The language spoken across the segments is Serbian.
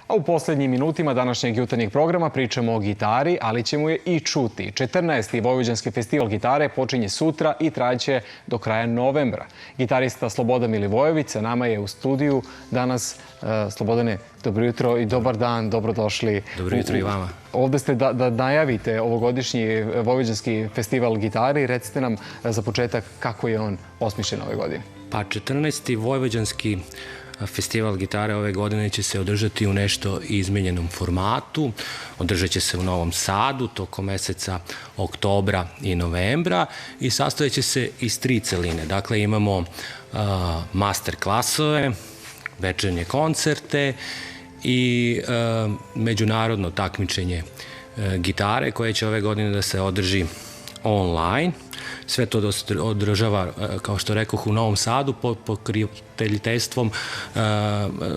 A u posljednjim minutima današnjeg jutarnjeg programa pričamo o gitari, ali ćemo je i čuti. 14. Vojvođanski festival gitare počinje sutra i trajaće do kraja novembra. Gitarista Slobodan Milivojević sa nama je u studiju danas. Slobodane, dobro jutro i dobar dan, dobrodošli. Dobro jutro i vama. Ovdje ste da najavite ovogodišnji Vojvođanski festival gitare i recite nam za početak kako je on osmišljen ove godine. Pa 14. Vojvođanski festival gitare ove godine će se održati u nešto izmenjenom formatu. Održat će se u Novom Sadu tokom meseca oktobra i novembra i sastojet će se iz 3 celine. Dakle, imamo master klasove, večernje koncerte i međunarodno takmičenje gitare koje će ove godine da se održi online. Sve to održava, kao što rekoh, u Novom Sadu pod pokroviteljstvom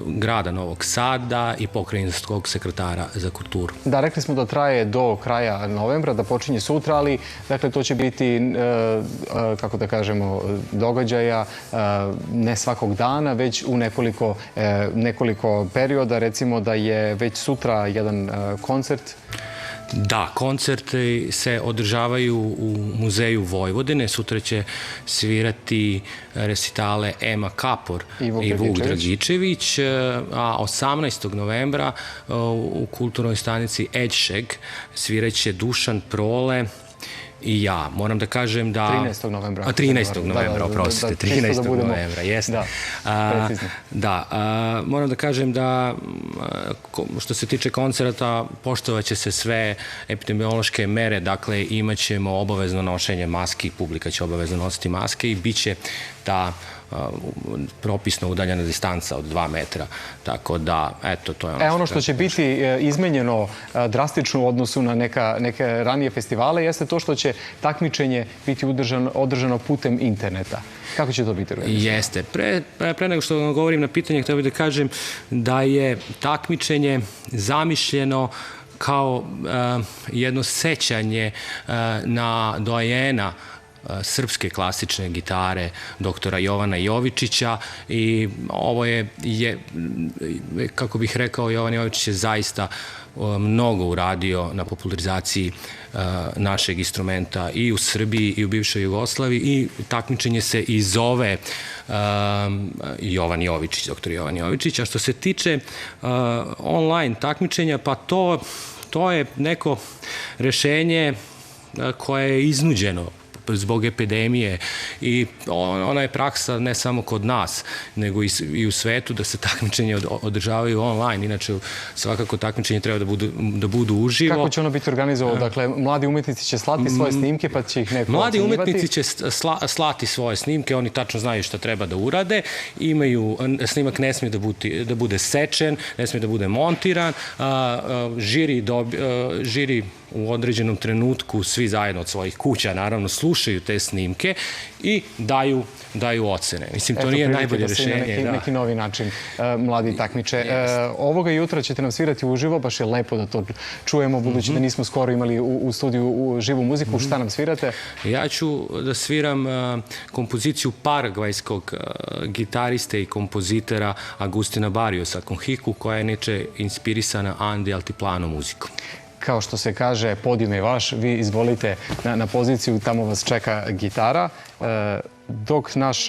grada Novog Sada i pokrajinskog sekretara za kulturu. Da, rekli smo da traje do kraja novembra, da počinje sutra, ali dakle, to će biti, kako da kažemo, događaja ne svakog dana, već u nekoliko perioda. Recimo da je već sutra jedan koncert. Da, koncerti se održavaju u Muzeju Vojvodine. Sutra će svirati resitale Ema Kapor i Vuk Dragičević, a 18. novembra u kulturnoj stanici Eđšeg svirat će Dušan Prole i ja. Moram da kažem da... 13. novembra. 13. novembra, oprostite. 13. novembra, jeste. Da, precizno. Da, moram da kažem da što se tiče koncerta, poštovat će se sve epidemiološke mere, dakle imat ćemo obavezno nošenje maski, publika će obavezno nositi maske i bit će ta propisno udaljena distanca od 2 metra. Tako da, eto, to je ono što... Ono što će biti izmenjeno drastično u odnosu na neke ranije festivale jeste to što će takmičenje biti održano putem interneta. Kako će to biti organizovano? Jeste. Pre nego što vam govorim na pitanje, htio bih da kažem da je takmičenje zamišljeno kao jedno sećanje na doajena srpske klasične gitare doktora Jovana Jovičića i ovo je, kako bih rekao, Jovan Jovičić je zaista mnogo uradio na popularizaciji našeg instrumenta i u Srbiji i u bivšoj Jugoslaviji i takmičenje se i zove Jovan Jovičić, doktor Jovan Jovičić. A što se tiče online takmičenja, pa to je neko rešenje koje je iznuđeno zbog epidemije i ona je praksa ne samo kod nas, nego i u svetu da se takmičenje održavaju online. Inače, svakako takmičenje treba da budu uživo. Kako će ono biti organizovano? Dakle, mladi umetnici će slati svoje snimke pa će ih neko ocenjivati? Mladi umetnici će slati svoje snimke, oni tačno znaju šta treba da urade. Snimak ne smije da bude sečen, ne smije da bude montiran. Žiri u određenom trenutku, svi zajedno od svojih kuća, naravno, slušaju te snimke i daju ocene. Mislim, to nije najbolje rešenje. Neki novi način mladi takmiče. Ovoga jutra ćete nam svirati uživo, baš je lepo da to čujemo, budući da nismo skoro imali u studiju živu muziku. Šta nam svirate? Ja ću da sviram kompoziciju paragvajskog gitariste i kompozitora Agustina Barriosa Conhiku, koja je neče inspirisana Andi Altiplano muzikom. Kao što se kaže, podijum je vaš, vi izvolite na poziciju, tamo vas čeka gitara. Dok naš,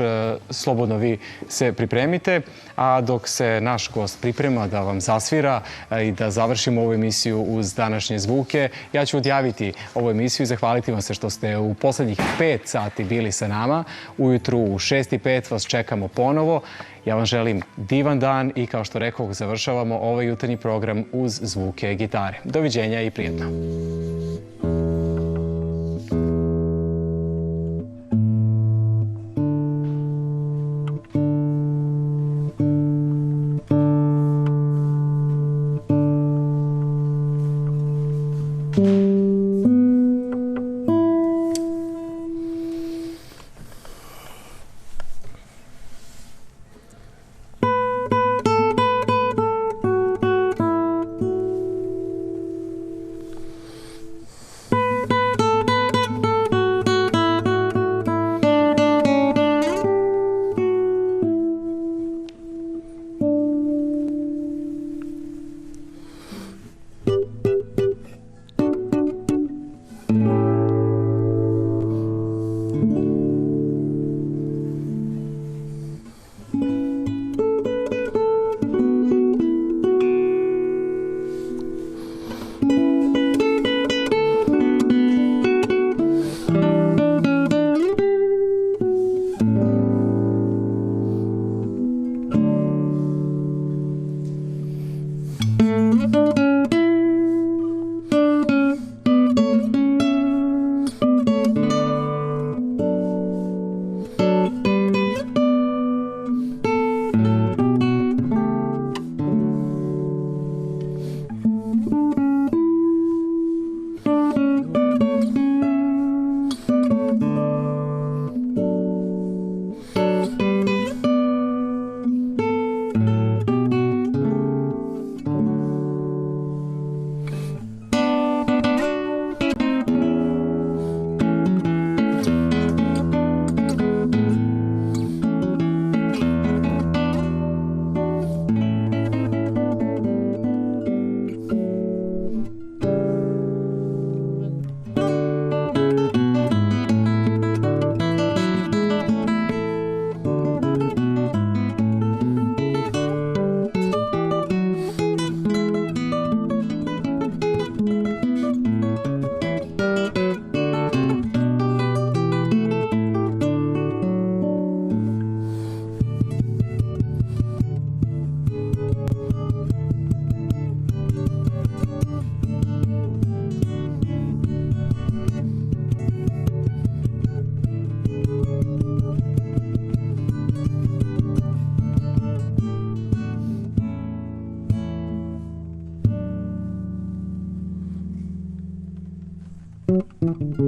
slobodno vi se pripremite, a dok se naš gost priprema da vam zasvira i da završimo ovu emisiju uz današnje zvuke, ja ću odjaviti ovu emisiju i zahvaliti vam se što ste u poslednjih 5 sati bili sa nama. Ujutru u 6:05 vas čekamo ponovo. Ja vam želim divan dan i, kao što rekoh, završavamo ovaj jutarnji program uz zvuke gitare. Doviđenja i prijatno.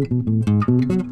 Thank you.